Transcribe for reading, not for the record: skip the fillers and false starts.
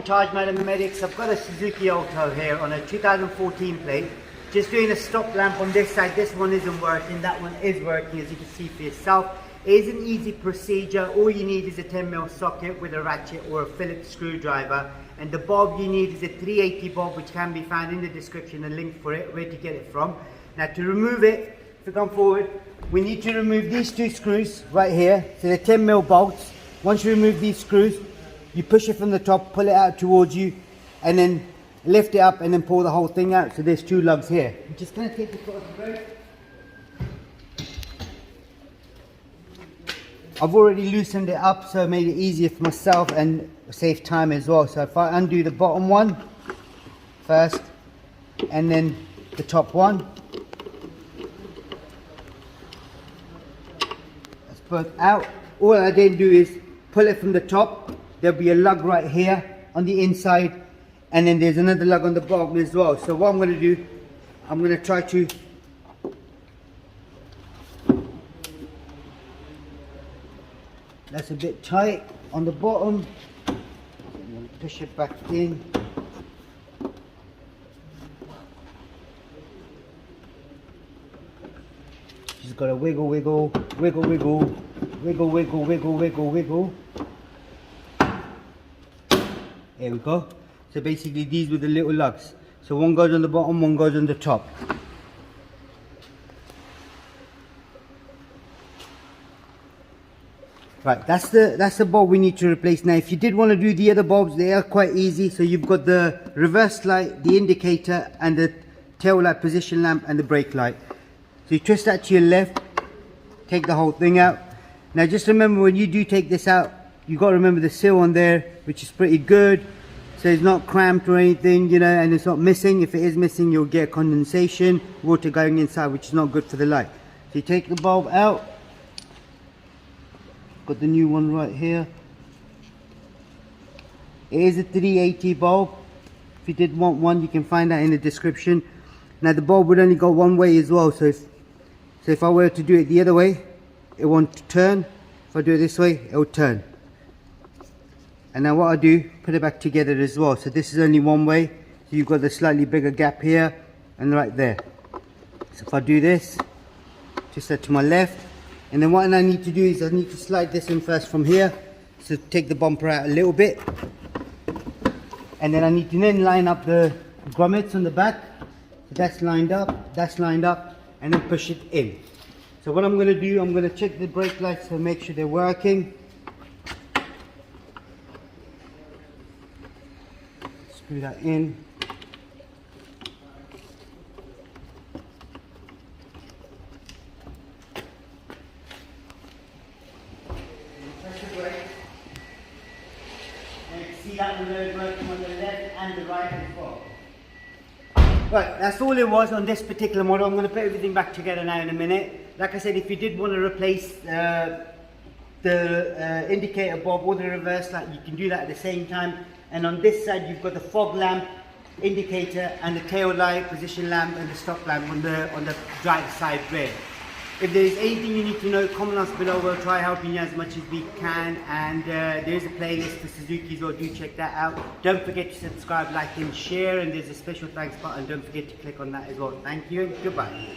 Tajmotormedics. I've got a Suzuki Alto here on a 2014 plate. Just doing a stop lamp on this side. This one isn't working, that one is working, as you can see for yourself. It is an easy procedure. All you need is a 10mm socket with a ratchet or a Phillips screwdriver. And the bulb you need is a 380 bulb, which can be found in the description, a link for it, where to get it from. Now to remove it, if you come forward, we need to remove these two screws right here. So they're 10mm bolts. Once you remove these screws, you push it from the top, pull it out towards you, and then lift it up and then pull the whole thing out. So there's two lugs here. I'm just going to take the foot off the brake. I've already loosened it up, so it made it easier for myself and save time as well. So if I undo the bottom one first and then the top one, that's both out. All I then do is pull it from the top. There'll be a lug right here on the inside, and then there's another lug on the bottom as well. So what I'm going to do, I'm going to try to that's a bit tight on the bottom. I'm going to push it back in. Just got to wiggle, wiggle, wiggle, wiggle, wiggle, wiggle, wiggle, wiggle, wiggle. There we go. So basically these were the little lugs. So one goes on the bottom, one goes on the top. Right, that's the bulb we need to replace. Now if you did want to do the other bulbs, they are quite easy. So you've got the reverse light, the indicator, and the tail light position lamp, and the brake light. So you twist that to your left, take the whole thing out. Now just remember, when you do take this out, you got to remember the seal on there, which is pretty good. So it's not cramped or anything, you know, and it's not missing. If it is missing, you'll get condensation, water going inside, which is not good for the light. So you take the bulb out. Got the new one right here. It is a 380 bulb. If you did want one, you can find that in the description. Now the bulb would only go one way as well. So if I were to do it the other way, it won't turn. If I do it this way, it will turn. And now what I do, put it back together as well. So this is only one way. So you've got the slightly bigger gap here and right there. So if I do this, just that to my left. And then what I need to do is I need to slide this in first from here. So take the bumper out a little bit. And then I need to then line up the grommets on the back. So that's lined up, and then push it in. So what I'm going to do, I'm going to check the brake lights to make sure they're working. Screw that in. Press the brake. And you can see that one there working on the left and the right as well. Right, that's all it was on this particular model. I'm going to put everything back together now in a minute. Like I said, if you did want to replace the indicator bulb or the reverse light, you can do that at the same time. And on this side, you've got the fog lamp, indicator, and the tail light, position lamp, and the stop lamp on the right side rear. If there is anything you need to know, comment us below. We'll try helping you as much as we can. And there is a playlist for Suzuki, so do check that out. Don't forget to subscribe, like, and share. And there's a special thanks button. Don't forget to click on that as well. Thank you and goodbye.